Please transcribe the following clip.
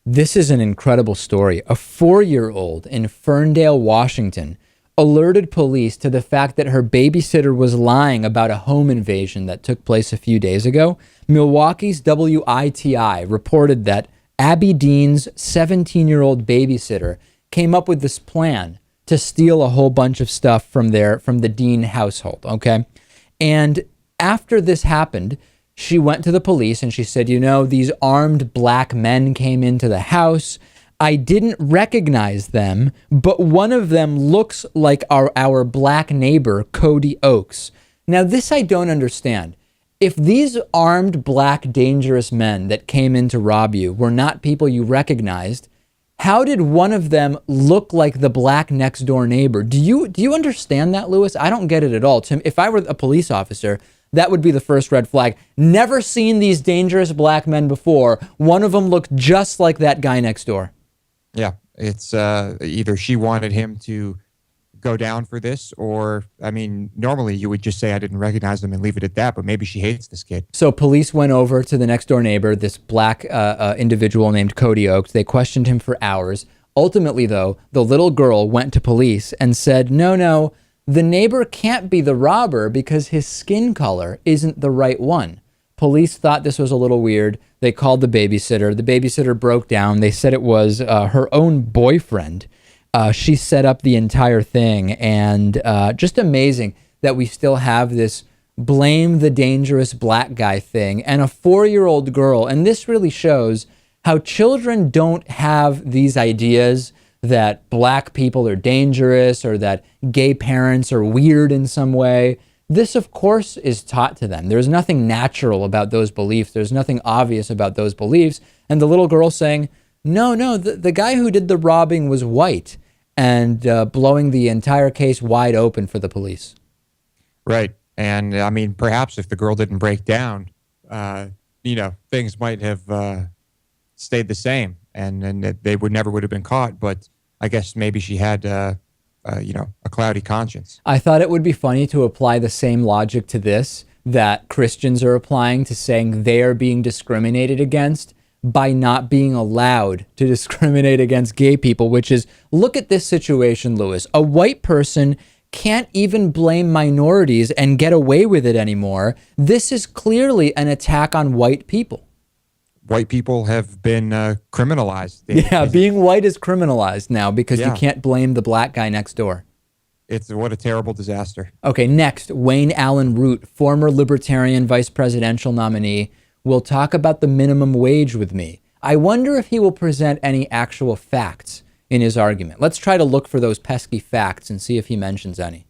This is an incredible story. A 4-year-old in Ferndale, Washington, alerted police to the fact that her babysitter was lying about a home invasion that took place a few days ago. Milwaukee's WITI reported that Abby Dean's 17-year-old babysitter came up with this plan to steal a whole bunch of stuff from the Dean household, okay? And after this happened, she went to the police and she said, these armed black men came into the house. I didn't recognize them, but one of them looks like our black neighbor, Cody Oakes. Now, this I don't understand. If these armed, black, dangerous men that came in to rob you were not people you recognized, how did one of them look like the black next door neighbor? Do you understand that, Lewis? I don't get it at all. Tim, if I were a police officer, that would be the first red flag. Never seen these dangerous black men before. One of them looked just like that guy next door. Yeah, it's either she wanted him to go down for this, or, normally you would just say I didn't recognize them and leave it at that, but maybe she hates this kid. So police went over to the next door neighbor, this black individual named Cody Oakes. They questioned him for hours. Ultimately, though, the little girl went to police and said, no, the neighbor can't be the robber because his skin color isn't the right one. Police thought this was a little weird. They called the babysitter. The babysitter broke down. They said it was her own boyfriend. She set up the entire thing, and just amazing that we still have this blame the dangerous black guy thing and a 4-year-old girl. And this really shows how children don't have these ideas that black people are dangerous or that gay parents are weird in some way. This, of course, is taught to them. There's nothing natural about those beliefs. There's nothing obvious about those beliefs. And the little girl saying, no, the guy who did the robbing was white, and blowing the entire case wide open for the police. Right. And perhaps if the girl didn't break down, things might have stayed the same, and they would have been caught. But I guess maybe she had, a cloudy conscience. I thought it would be funny to apply the same logic to this that Christians are applying to saying they are being discriminated against by not being allowed to discriminate against gay people, which is, look at this situation, Lewis. A white person can't even blame minorities and get away with it anymore. This is clearly an attack on white people. White people have been criminalized. Being white is criminalized now because you can't blame the black guy next door. What a terrible disaster. Okay, next, Wayne Allen Root, former Libertarian vice presidential nominee, will talk about the minimum wage with me. I wonder if he will present any actual facts in his argument. Let's try to look for those pesky facts and see if he mentions any.